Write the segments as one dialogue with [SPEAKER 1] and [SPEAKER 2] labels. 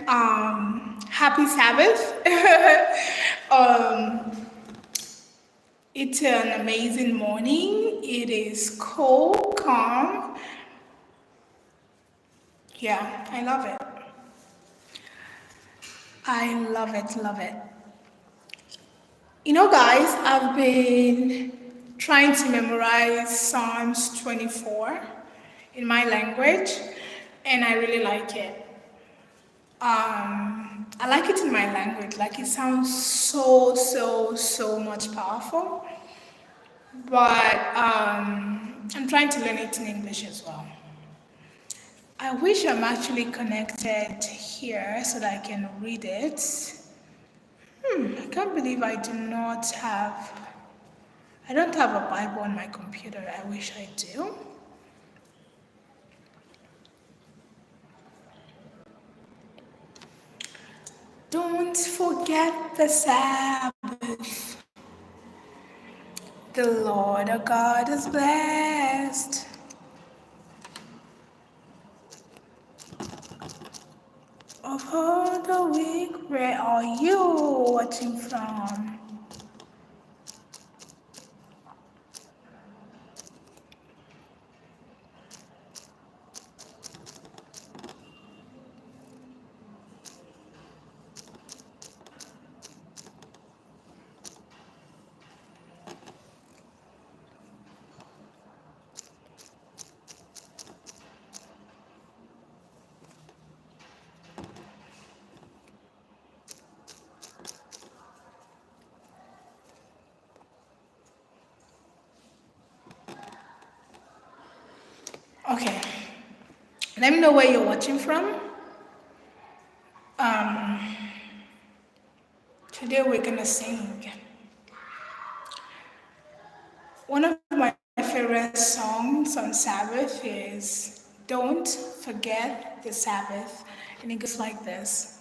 [SPEAKER 1] Happy Sabbath. It's an amazing morning. It is cold, calm. Yeah, I love it. I love it, love it. You know, guys, I've been trying to memorize Psalms 24 in my language, and I really like it. I like it in my language. Like, it sounds so much powerful. But I'm trying to learn it in English as well. I wish I'm actually connected here so that I can read it. I can't believe I don't have a Bible on my computer. I wish I do. Don't forget the Sabbath. The Lord our God is blessed. Of all the week, where are you watching from? Okay, let me know where you're watching from. Today we're gonna sing. One of my favorite songs on Sabbath is Don't Forget the Sabbath. And it goes like this.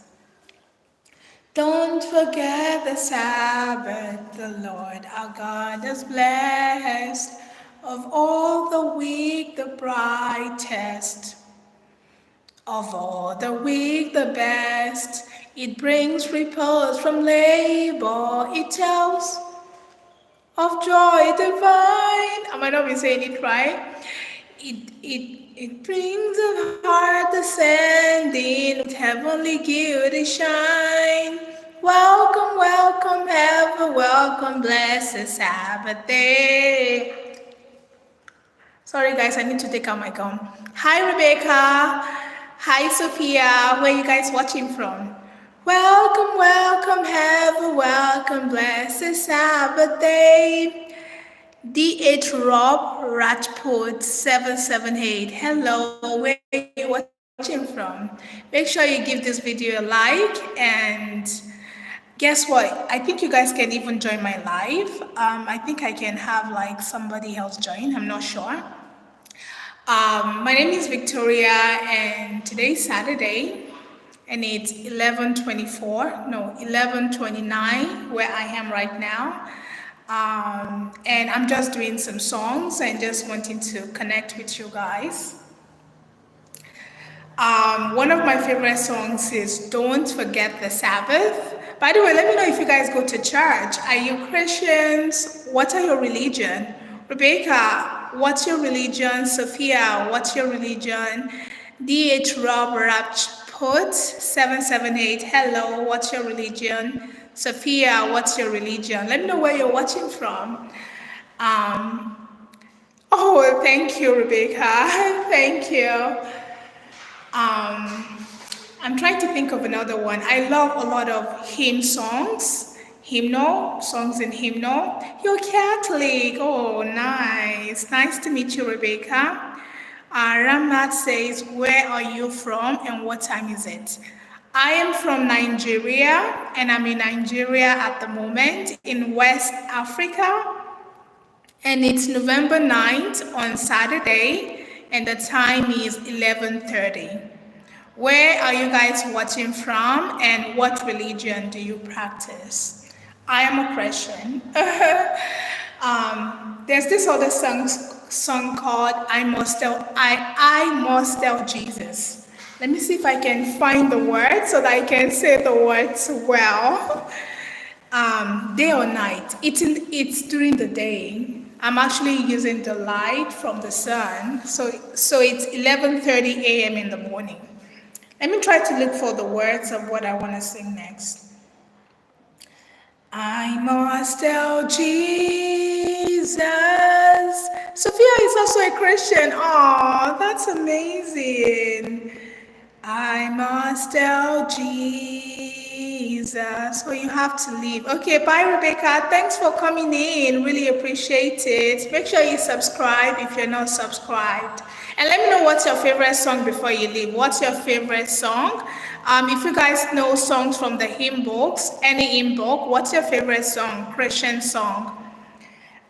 [SPEAKER 1] Don't forget the Sabbath, the Lord our God is blessed. Of all the week, the brightest. Of all the week, the best. It brings repose from labor. It tells of joy divine. I might not be saying it right. It brings a heart ascending with heavenly beauty shine. Welcome, welcome, have a welcome, blessed Sabbath day. Sorry guys, I need to take out my gum. Hi Rebecca. Hi Sophia. Where are you guys watching from? Welcome, welcome, have a welcome, blessed Sabbath day. D.H. Rob Rajput 778. Hello, where are you watching from? Make sure you give this video a like, and guess what? I think you guys can even join my live. I think I can have like somebody else join. I'm not sure. My name is Victoria, and today's Saturday, and it's 11:29 where I am right now. And I'm just doing some songs and just wanting to connect with you guys. One of my favorite songs is Don't Forget the Sabbath. By the way, let me know if you guys go to church. Are you Christians? What are your religion? Rebecca, what's your religion? Sophia, what's your religion? D.H. Rob Rapchput 778. Hello, what's your religion? Sophia, what's your religion? Let me know where you're watching from. Oh, thank you, Rebecca. Thank you. I'm trying to think of another one. I love a lot of hymn songs. Hymnal, songs in hymnal. You're Catholic. Oh, nice. Nice to meet you, Rebecca. Ramat says, where are you from and what time is it? I am from Nigeria, and I'm in Nigeria at the moment in West Africa. And it's November 9th on Saturday, and the time is 11:30. Where are you guys watching from, and what religion do you practice? I am a Christian. There's this other song called I Must Tell Jesus. Let me see if I can find the words so that I can say the words well. Day or night. It's during the day. I'm actually using the light from the sun. So it's 11:30 a.m. in the morning. Let me try to look for the words of what I want to sing next. I must tell Jesus. Sophia is also a Christian. Oh, that's amazing. I must tell Jesus. Oh, you have to leave. Okay, bye, Rebecca. Thanks for coming in. Really appreciate it. Make sure you subscribe if you're not subscribed. And let me know what's your favorite song before you leave. What's your favorite song? If you guys know songs from the hymn books, any hymn book, what's your favorite song? Christian song.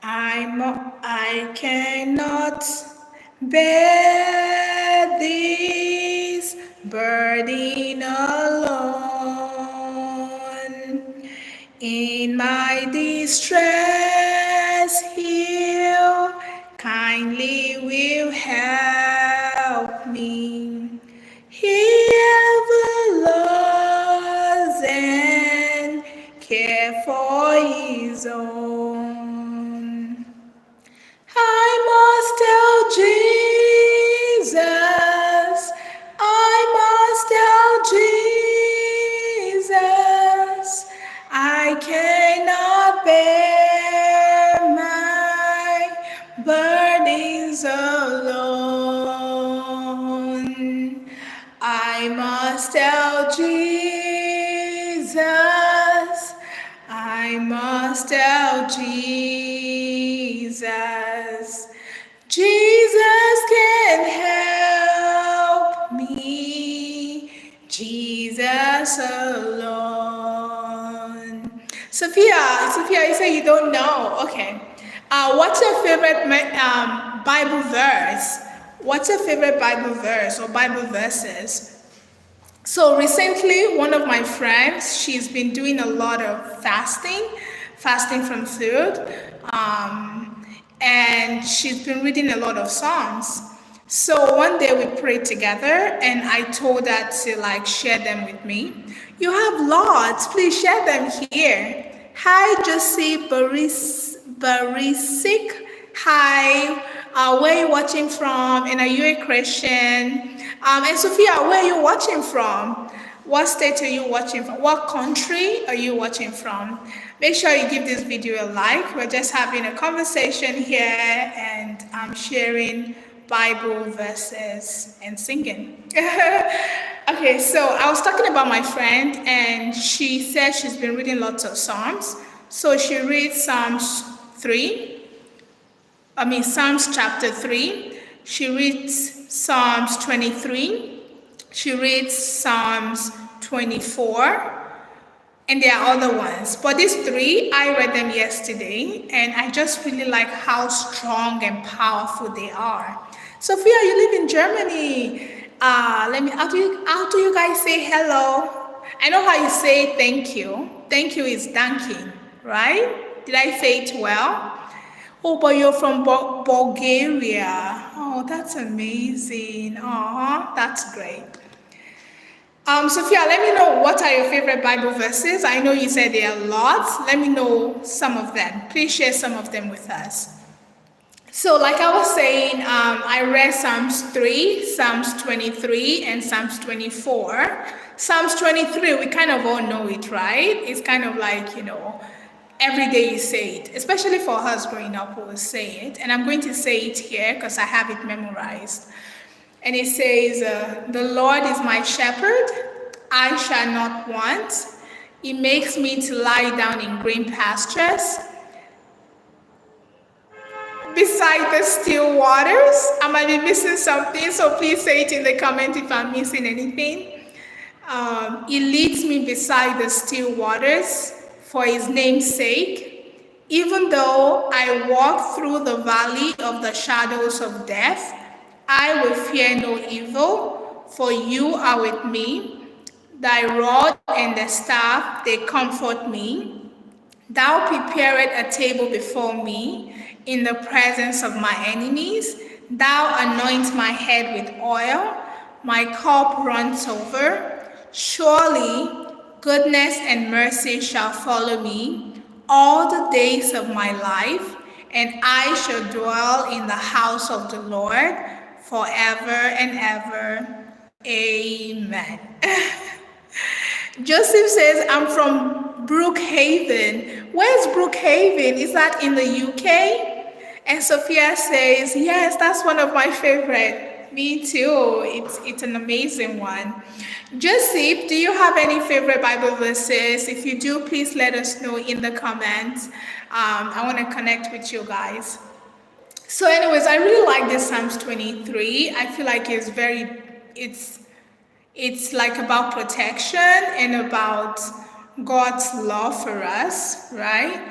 [SPEAKER 1] I cannot bear this burden alone. In my distress, He'll kindly will help me. He ever loves and care for His own. I must tell Jesus, I must tell Jesus, I cannot bear my burdens alone. I must tell Jesus, I must tell Jesus. Jesus can help me, Jesus alone. Sophia, you say you don't know. Okay. What's your favorite Bible verse? What's your favorite Bible verse or Bible verses? So recently, one of my friends, she's been doing a lot of fasting from food, and she's been reading a lot of Psalms. So one day we prayed together, and I told her to share them with me. You have lots, please share them here. Hi, Josie Barisik. Hi, where are you watching from? And are you a Christian? And Sophia, where are you watching from? What state are you watching from? What country are you watching from? Make sure you give this video a like. We're just having a conversation here, and I'm sharing Bible verses and singing. Okay, so I was talking about my friend, and she said she's been reading lots of Psalms. So she reads Psalms chapter 3. She reads Psalms 23. She reads Psalms 24. And there are other ones. But these three, I read them yesterday, and I just really like how strong and powerful they are. Sophia, you live in Germany. How do you guys say hello? I know how you say thank you. Thank you is danke, right? Did I say it well? Oh, but you're from Bulgaria. Oh, that's amazing. Oh, that's great. Sophia, let me know what are your favorite Bible verses. I know you said there are lots. Let me know some of them. Please share some of them with us. So like I was saying, I read Psalms 3, Psalms 23, and Psalms 24. Psalms 23, we kind of all know it, right? It's kind of like, every day you say it, especially for us growing up, we will say it. And I'm going to say it here because I have it memorized. And it says, the Lord is my shepherd, I shall not want. He makes me to lie down in green pastures, beside the still waters. I might be missing something, so please say it in the comment if I'm missing anything. He leads me beside the still waters for his name's sake. Even though I walk through the valley of the shadows of death, I will fear no evil, for you are with me. Thy rod and the staff, they comfort me. Thou preparest a table before me in the presence of my enemies. Thou anoint my head with oil. My cup runs over. Surely goodness and mercy shall follow me all the days of my life, and I shall dwell in the house of the Lord forever and ever. Amen. Joseph says, I'm from Brookhaven. Where's Brookhaven? Is that in the UK? And Sophia says, yes, that's one of my favorite. Me too. It's an amazing one. Joseph, do you have any favorite Bible verses? If you do, please let us know in the comments. I want to connect with you guys. So anyways, I really like this Psalms 23. I feel like it's like about protection and about God's love for us, right?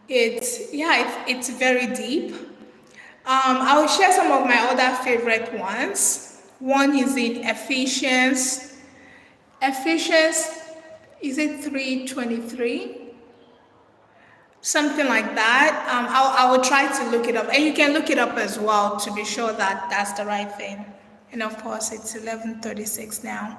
[SPEAKER 1] It's very deep. I will share some of my other favorite ones. One is in Ephesians. Ephesians, is it 3:23? Something like that. I will try to look it up, and you can look it up as well to be sure that that's the right thing. And of course, it's 11:36 now.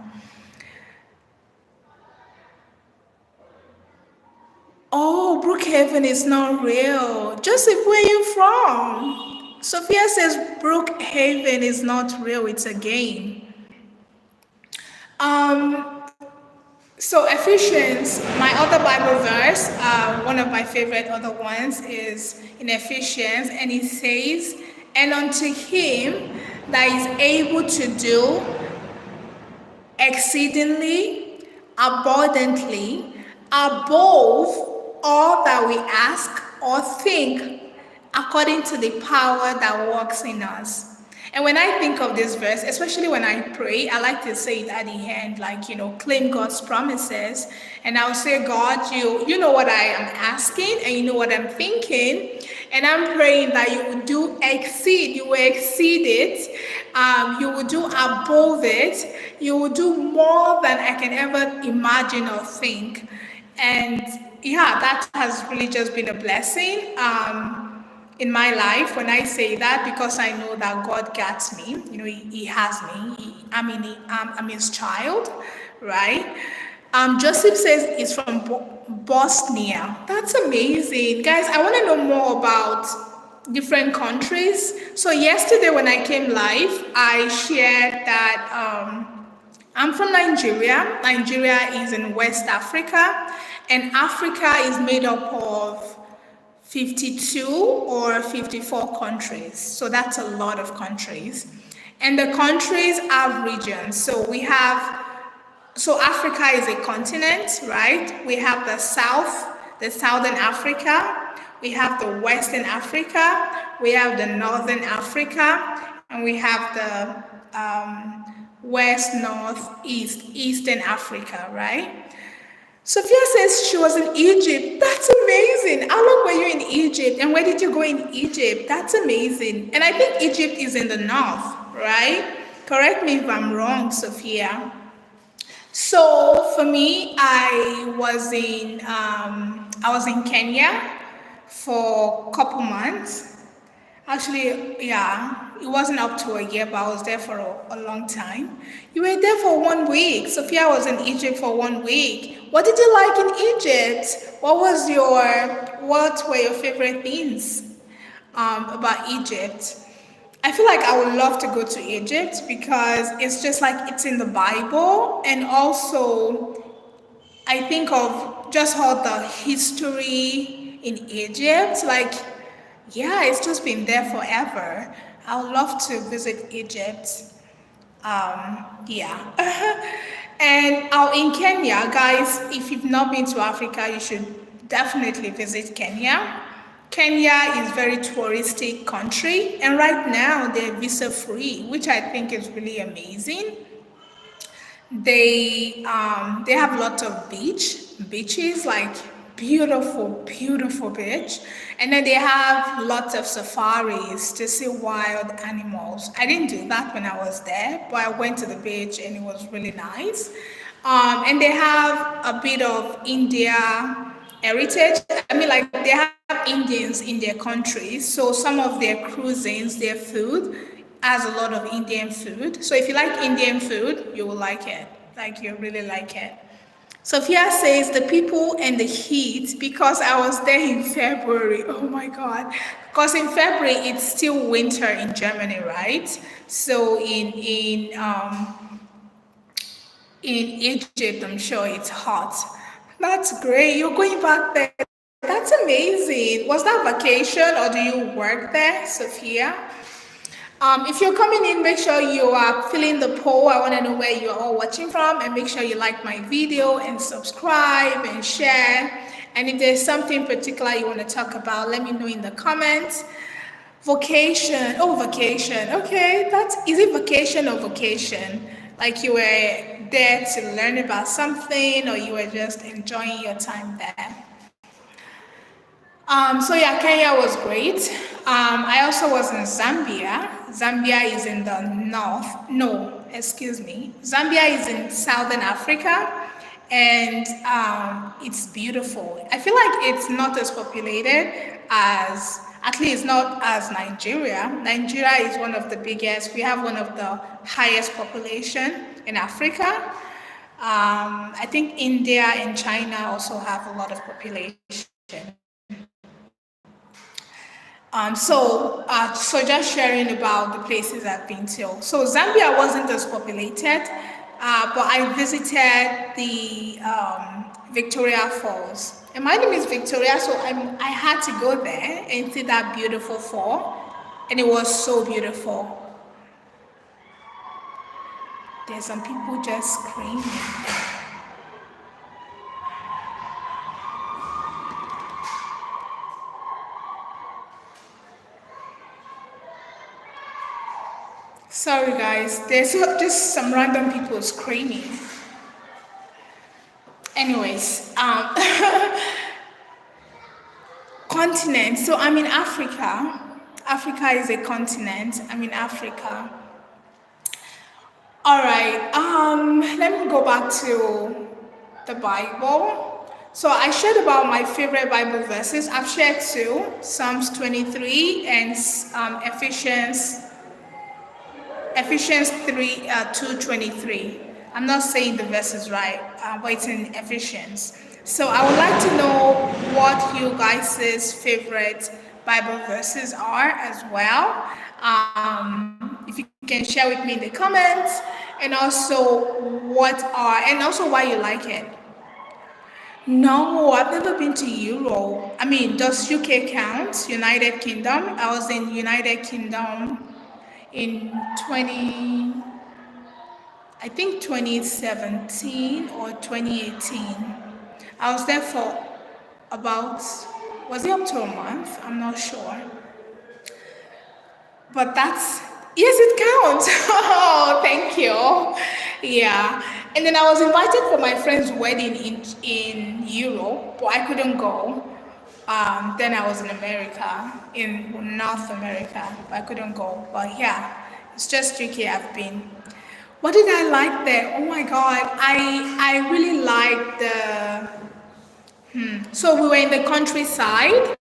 [SPEAKER 1] Oh, Brookhaven is not real. Joseph, where are you from? Sophia says Brookhaven is not real. It's a game. So Ephesians, my other Bible verse, one of my favorite other ones is in Ephesians, and it says, and unto him that is able to do exceedingly abundantly above all that we ask or think, according to the power that works in us. And when I think of this verse, especially when I pray, I like to say it at the end, like, claim God's promises. And I'll say, God, you know what I am asking, and you know what I'm thinking. And I'm praying that you will you will exceed it. You will do above it. You will do more than I can ever imagine or think. And yeah, that has really just been a blessing. In my life, when I say that, because I know that God gets me, he has me. I'm his child, right? Joseph says he's from Bosnia. That's amazing. Guys, I want to know more about different countries. So yesterday when I came live, I shared that I'm from Nigeria. Nigeria is in West Africa, and Africa is made up of 52 or 54 countries. So that's a lot of countries. And the countries have regions. So Africa is a continent, right? We have the Southern Africa. We have the Western Africa. We have the Northern Africa. And we have the West, North, Eastern Africa, right? Sophia says she was in Egypt. That's amazing. How long were you in Egypt? And where did you go in Egypt? That's amazing. And I think Egypt is in the north, right? Correct me if I'm wrong, Sophia. So for me, I was in Kenya for a couple months. Actually, yeah, it wasn't up to a year, but I was there for a long time. You were there for 1 week. Sophia was in Egypt for 1 week. What did you like in Egypt? What were your favorite things about Egypt? I feel like I would love to go to Egypt because it's just like it's in the Bible, and also I think of just all the history in Egypt, like, yeah, it's just been there forever. I would love to visit Egypt. Yeah. And in Kenya, guys, if you've not been to Africa, you should definitely visit Kenya. Kenya is very touristic country, and right now they're visa free, which I think is really amazing. They have lots of beaches, like beautiful beach, and then they have lots of safaris to see wild animals. I didn't do that when I was there, but I went to the beach and it was really nice. And they have a bit of India heritage. I mean, like, they have Indians in their country, so some of their cuisines, their food has a lot of Indian food. So if you like Indian food, you will like it. Like you really like it. Sophia says the people and the heat, because I was there in February. Oh my God. Because in February it's still winter in Germany, right? So in Egypt, I'm sure it's hot. That's great. You're going back there. That's amazing. Was that vacation or do you work there, Sophia? If you're coming in, make sure you are filling the poll. I want to know where you're all watching from, and make sure you like my video and subscribe and share. And if there's something particular you want to talk about, let me know in the comments. Vocation. Oh, vacation. Okay, is it vacation or vocation? Like you were there to learn about something, or you were just enjoying your time there? So yeah, Kenya was great. I also was in Zambia. Zambia is in the north. No, excuse me. Zambia is in southern Africa, and it's beautiful. I feel like it's not as populated as, at least not as Nigeria. Nigeria is one of the biggest. We have one of the highest population in Africa. I think India and China also have a lot of population. So just sharing about the places I've been to. So Zambia wasn't as populated, but I visited the Victoria Falls. And my name is Victoria, so I had to go there and see that beautiful fall, and it was so beautiful. There's some people just screaming. Sorry guys, there's just some random people screaming. Anyways, continent. So I'm in Africa. Africa is a continent. I'm in Africa. All right, let me go back to the Bible. So I shared about my favorite Bible verses. I've shared two, Psalms 23 and Ephesians 3, 2:23. I'm not saying the verses right, but it's in Ephesians. So I would like to know what you guys' favorite Bible verses are as well. If you can share with me in the comments, and also why you like it. No, I've never been to Europe. I mean, does UK count? United Kingdom? I was in United Kingdom in 2017 or 2018. I was there for was it up to a month? I'm not sure. But yes, it counts. Oh, thank you. Yeah. And then I was invited for my friend's wedding in Europe, but I couldn't go. Then I was in America, in North America, but I couldn't go. But yeah, it's just UK I've been. What did I like there? Oh my God, I really liked So we were in the countryside,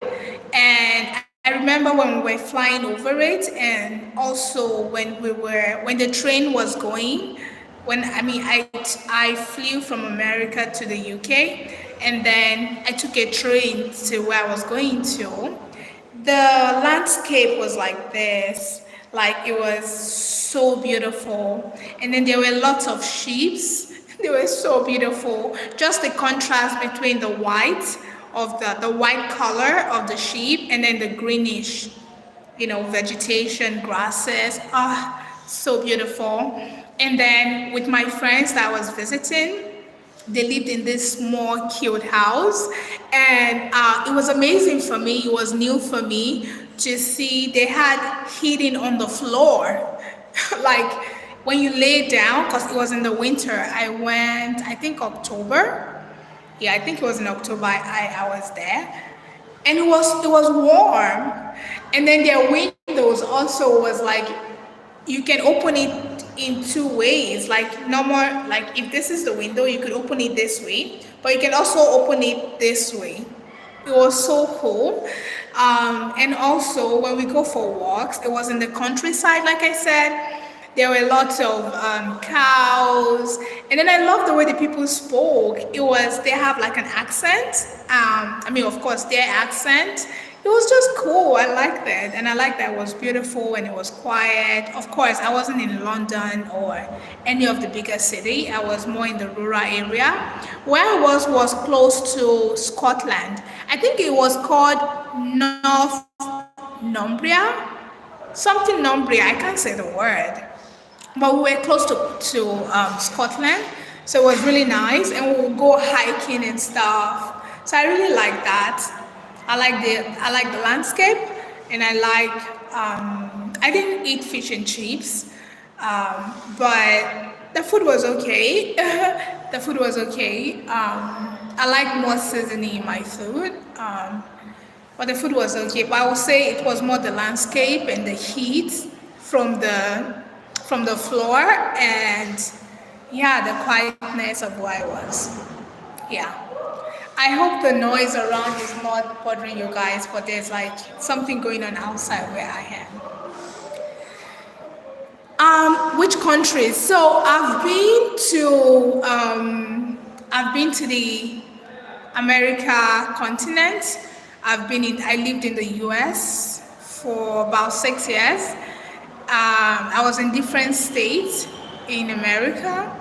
[SPEAKER 1] and I remember when we were flying over it, and also when the train was going. I flew from America to the UK, and then I took a train to where I was going to. The landscape was like this, like it was so beautiful, and then there were lots of sheep. They were so beautiful. Just the contrast between the white of the white color of the sheep, and then the greenish, vegetation, grasses. So beautiful. And then with my friends that I was visiting, they lived in this small, cute house, and it was amazing for me. It was new for me to see they had heating on the floor, like when you lay down, because it was in the winter. I went, I think October. Yeah, I think it was in October. I was there, and it was warm. And then their windows also was like, you can open it in two ways, like normal, like if this is the window, you could open it this way, but you can also open it this way. It was so cool. And also, when we go for walks, it was in the countryside, like I said. There were lots of cows, and then I love the way the people spoke. They have like an accent. I mean, of course, their accent. It was just cool. I liked it, and I liked that it was beautiful and it was quiet. Of course, I wasn't in London or any of the bigger city. I was more in the rural area. Where I was close to Scotland. I think it was called North Numbria, something Numbria. I can't say the word, but we were close to Scotland, so it was really nice, and we would go hiking and stuff. So I really like that. I like the landscape, and I didn't eat fish and chips, but the food was okay. The food was okay. I like more seasoning in my food. But the food was okay. But I would say it was more the landscape and the heat from the floor, and yeah, the quietness of where I was. Yeah. I hope the noise around is not bothering you guys, but there's like something going on outside where I am. Which countries? So I've been to the America continent. I lived in the US for about 6 years. I was in different states in America.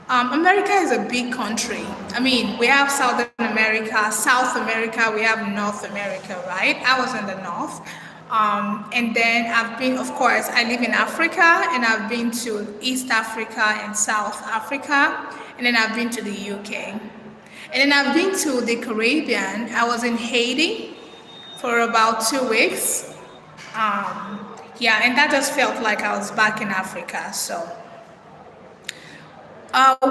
[SPEAKER 1] America is a big country. I mean, we have South America, we have North America, right? I was in the North. And then of course, I live in Africa, and I've been to East Africa and South Africa, and then I've been to the UK. And then I've been to the Caribbean. I was in Haiti for about 2 weeks. Yeah, and that just felt like I was back in Africa. So,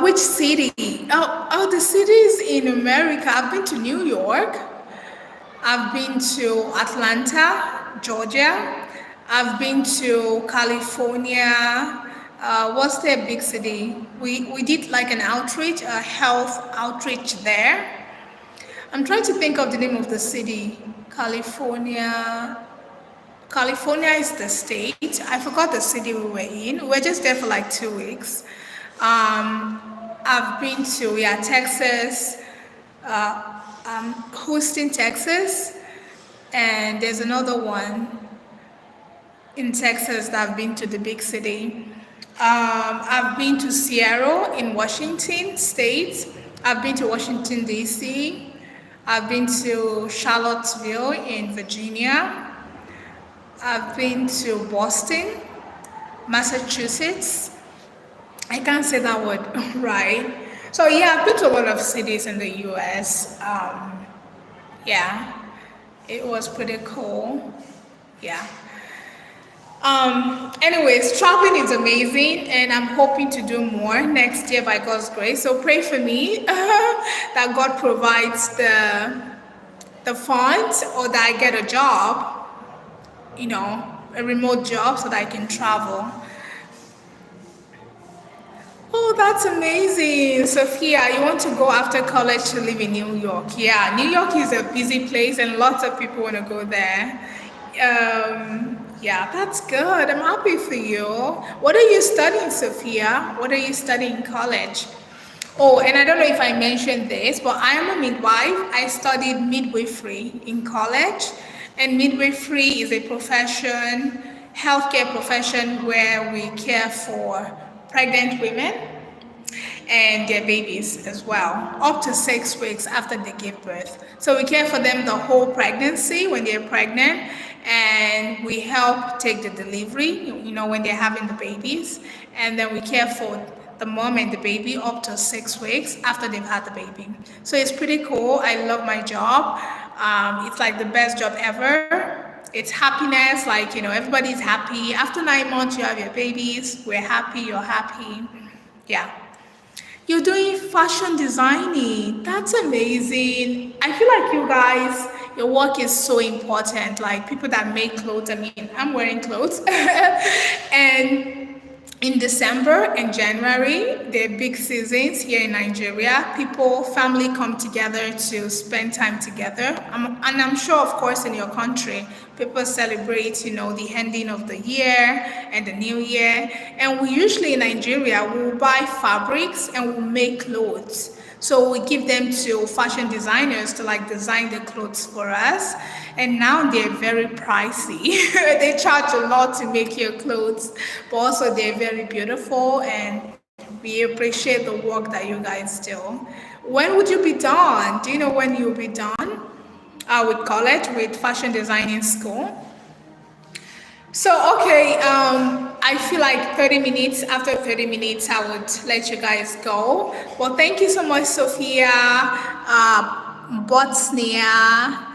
[SPEAKER 1] which city? The cities in America. I've been to New York. I've been to Atlanta, Georgia. I've been to California. What's their big city? We did like an outreach, a health outreach there. I'm trying to think of the name of the city. California. California is the state. I forgot the city we were in. We were just there for like 2 weeks. I've been to Texas, Houston, Texas, and there's another one in Texas that I've been to, the big city. I've been to Seattle in Washington State. I've been to Washington, D.C. I've been to Charlottesville in Virginia. I've been to Boston, Massachusetts. I can't say that word right. So yeah, I've been to a lot of cities in the US. Yeah, it was pretty cool. Yeah. Anyways, traveling is amazing, and I'm hoping to do more next year by God's grace. So pray for me that God provides the funds, or that I get a job, a remote job, so that I can travel. Oh, that's amazing. Sophia, you want to go after college to live in New York. Yeah, New York is a busy place, and lots of people want to go there. Yeah, that's good. I'm happy for you. What are you studying, Sophia? What are you studying in college? Oh, and I don't know if I mentioned this, but I am a midwife. I studied midwifery in college, and midwifery is a profession, healthcare profession, where we care for pregnant women and their babies as well, up to 6 weeks after they give birth. So we care for them the whole pregnancy when they're pregnant, and we help take the delivery, when they're having the babies, and then we care for the mom and the baby up to 6 weeks after they've had the baby. So it's pretty cool. I love my job. It's like the best job ever. It's happiness, everybody's happy. After 9 months, you have your babies. We're happy, you're happy. Yeah. You're doing fashion designing. That's amazing. I feel like you guys, your work is so important. Like people that make clothes, I'm wearing clothes. And in December and January, they're big seasons here in Nigeria. Family come together to spend time together. And I'm sure, of course, in your country, people celebrate, the ending of the year and the new year. And we usually in Nigeria, we'll buy fabrics and we'll make clothes. So we give them to fashion designers to design the clothes for us. And now they're very pricey. They charge a lot to make your clothes, but also they're very beautiful and we appreciate the work that you guys do. When would you be done? Do you know when you'll be done with college, with fashion designing school? So, okay, I feel like 30 minutes, after 30 minutes, I would let you guys go. Well, thank you so much, Sophia, Botsnia.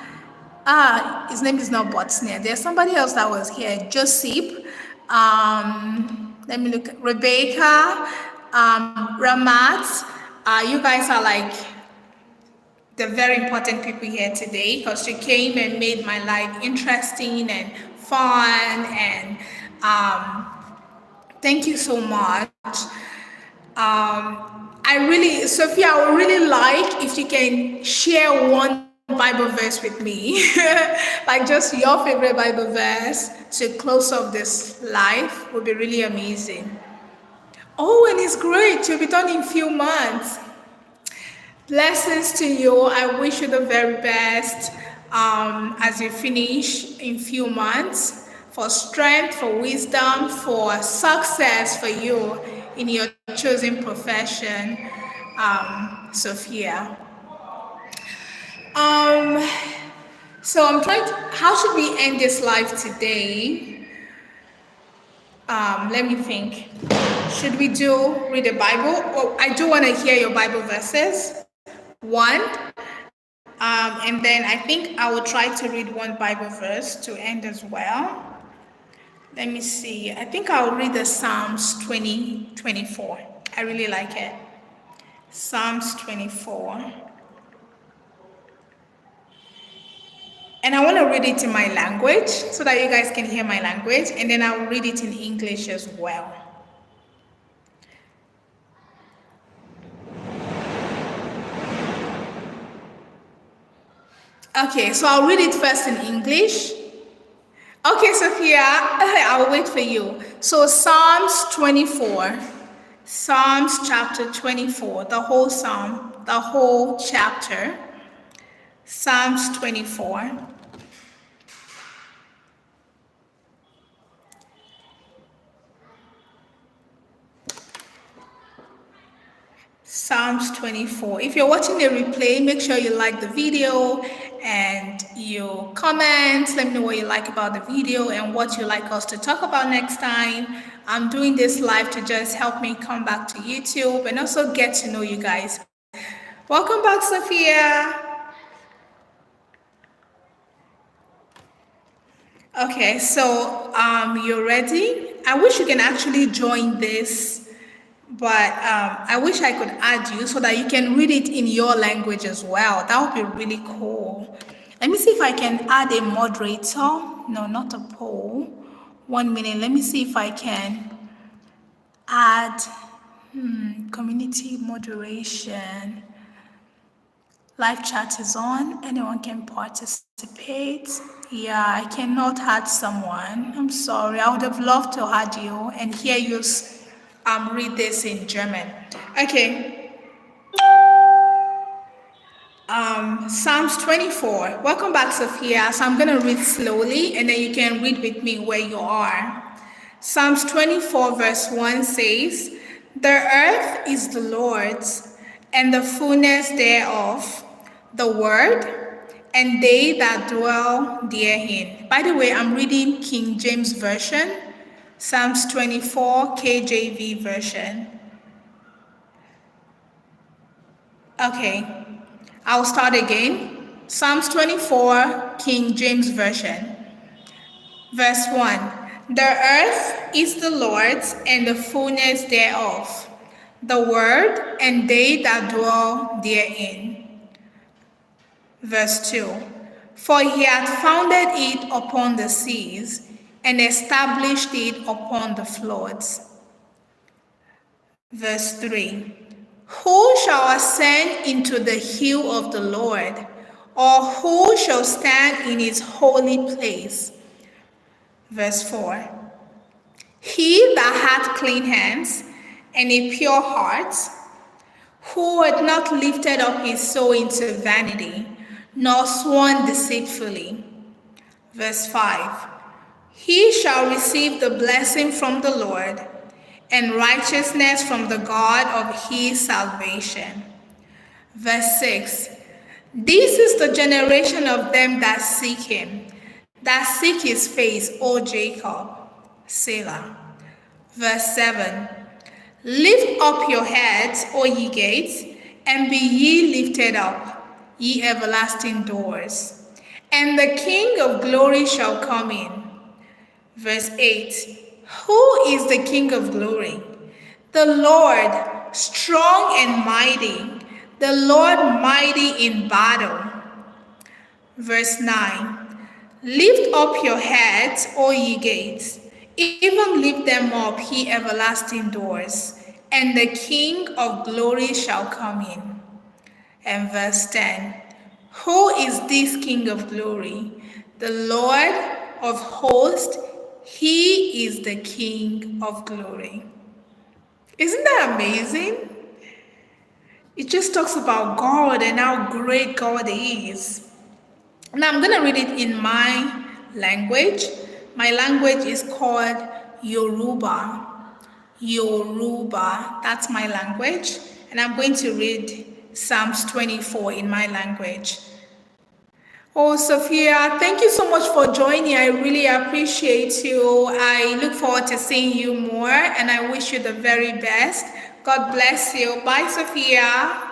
[SPEAKER 1] His name is not Botsnia. There's somebody else that was here, Joseph. Let me look, Rebecca, Ramat. You guys are the very important people here today because you came and made my life interesting and fun, and thank you so much. Sophia, I would really like if you can share one Bible verse with me, just your favorite Bible verse to close off this life would be really amazing. Oh, and it's great. You'll be done in a few months. Blessings to you. I wish you the very best as you finish in few months, for strength, for wisdom, for success for you in your chosen profession, Sophia. So I'm trying to, how should we end this live today? Let me think. Should we read the Bible? Oh, I do want to hear your Bible verses. One. And then I think I will try to read one Bible verse to end as well. Let me see. I think I'll read the Psalms 24. I really like it. Psalms 24. And I want to read it in my language so that you guys can hear my language. And then I'll read it in English as well. Okay, so I'll read it first in English. Okay, Sophia, I'll wait for you. So Psalms 24, Psalms chapter 24, the whole psalm, the whole chapter, Psalms 24. Psalms 24. If you're watching the replay, make sure you like the video and you comment. Let me know what you like about the video and what you like us to talk about next time. I'm doing this live to just help me come back to YouTube and also get to know you guys. Welcome back, Sophia. Okay, so you're ready? I wish you can actually join this. But I wish I could add you so that you can read it in your language as well. That would be really cool. Let me see if I can add a moderator. No, not a poll. 1 minute. Let me see if I can add community moderation. Live chat is on. Anyone can participate. Yeah, I cannot add someone. I'm sorry. I would have loved to add you and hear you read this in German. Okay. Psalms 24. Welcome back, Sophia. So I'm going to read slowly and then you can read with me where you are. Psalms 24 verse 1 says, "The earth is the Lord's and the fullness thereof, the world and they that dwell therein." By the way, I'm reading King James Version. Psalms 24, KJV version. Okay, I'll start again. Psalms 24, King James Version. Verse 1. "The earth is the Lord's and the fullness thereof, the world and they that dwell therein." Verse 2. "For he hath founded it upon the seas, and established it upon the floods. Verse 3. Who shall ascend into the hill of the Lord? Or who shall stand in his holy place? Verse 4. He that hath clean hands and a pure heart, who hath not lifted up his soul into vanity, nor sworn deceitfully. Verse 5. He shall receive the blessing from the Lord, and righteousness from the God of his salvation. Verse 6. This is the generation of them that seek him, that seek his face, O Jacob. Selah. Verse 7. Lift up your heads, O ye gates, and be ye lifted up, ye everlasting doors, and the King of glory shall come in. Verse 8. Who is the King of glory? The Lord, strong and mighty, the Lord mighty in battle. Verse 9. Lift up your heads, O ye gates, even lift them up, ye everlasting doors, and the King of glory shall come in. And verse 10. Who is this King of glory? The Lord of hosts, he is the King of glory. Isn't that amazing? It just talks about God and how great God is. Now I'm going to read it in my language. My language is called Yoruba. Yoruba, that's my language. And I'm going to read Psalms 24 in my language. Oh, Sophia, thank you so much for joining. I really appreciate you. I look forward to seeing you more, and I wish you the very best. God bless you. Bye, Sophia.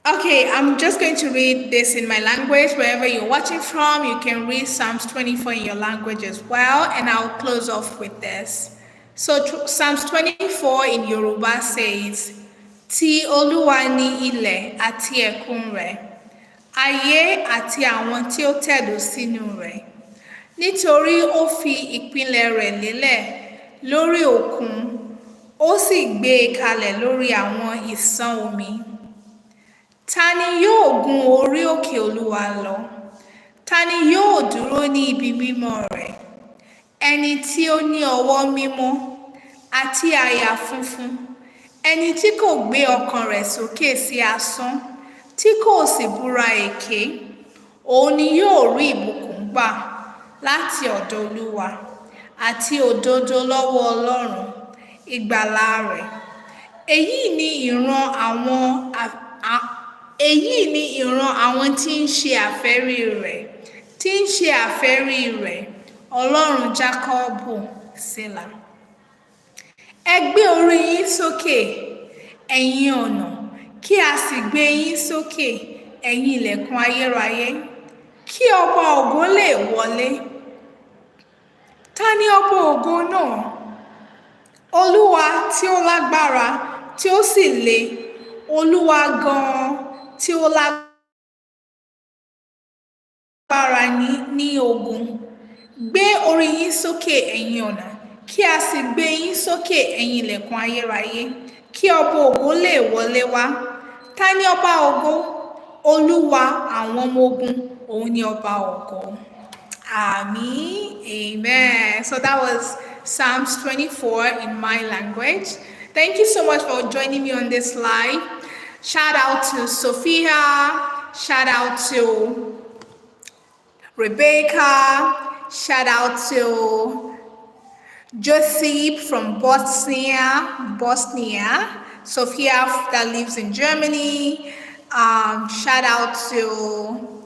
[SPEAKER 1] Okay, I'm just going to read this in my language. Wherever you're watching from, you can read Psalms 24 in your language as well, and I'll close off with this. So Psalms 24 in Yoruba says, Ti Olúwa ni ilẹ̀ àti ẹ̀kún rẹ̀, ayé àti àwọn tí ó tẹ̀dó sínú rẹ̀. Nítorí ó fi ìpìlẹ̀ rẹ̀ lélẹ̀ lórí òkun, ó sì gbé e kalẹ̀ lórí àwọn ìṣàn omi. Ta ni yóò gun orí òkè Olúwa lọ? Ta ni yóò dúró ní ibi mímọ́ rẹ̀? Ẹni tí ó ní ọwọ́ mímọ́ àti àyà funfun, ẹni tí kò gbé ọkàn rẹ̀ sókè sí asán, tí kò sì búra èké, òun ni yóò rí ìbùkún gbà láti ọ̀dọ̀ Olúwa àti òdodo lọ́wọ́ Ọlọ́run ìgbàlà rẹ̀. Èyí ni ìran àwọn tí ń ṣe àfẹ́rí rẹ̀, Ọlọ́run Jákọ́bù. Selah. Ẹ gbé orí yín sókè, ẹ̀yin ọ̀nà, kí a sì gbé yín sókè, ẹ̀yin ilẹ̀kùn ayérayé, kí ọba ògo lè wọlé. Ta ni ọba ògo náà? Olúwa tí ó lágbára, tí ó sì le, Olúwa gan-an tí ó lágbára ní ogun. Gbé orí yín sókè, ẹ̀yin ọ̀nà, kí a sì gbé yín sókè, ẹ̀yin ilẹ̀kùn ayérayé, kí ọba ògo lè wọlé wá. Ta ni ọba ògo? Olúwa àwọn ọmọ ogun, òun ni ọba ògo. Àmín. Amen. So that was Psalms 24 in my language. Thank you so much for joining me on this live. Shout out to Sophia. Shout out to Rebecca. Shout out to Joseph from Bosnia. Sophia that lives in Germany. Shout out to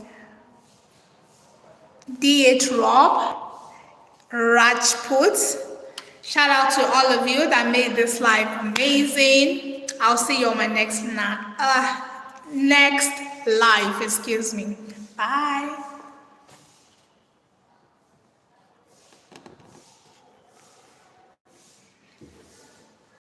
[SPEAKER 1] D.H. Rob, Rajput. Shout out to all of you that made this live amazing. I'll see you on my next live. Bye.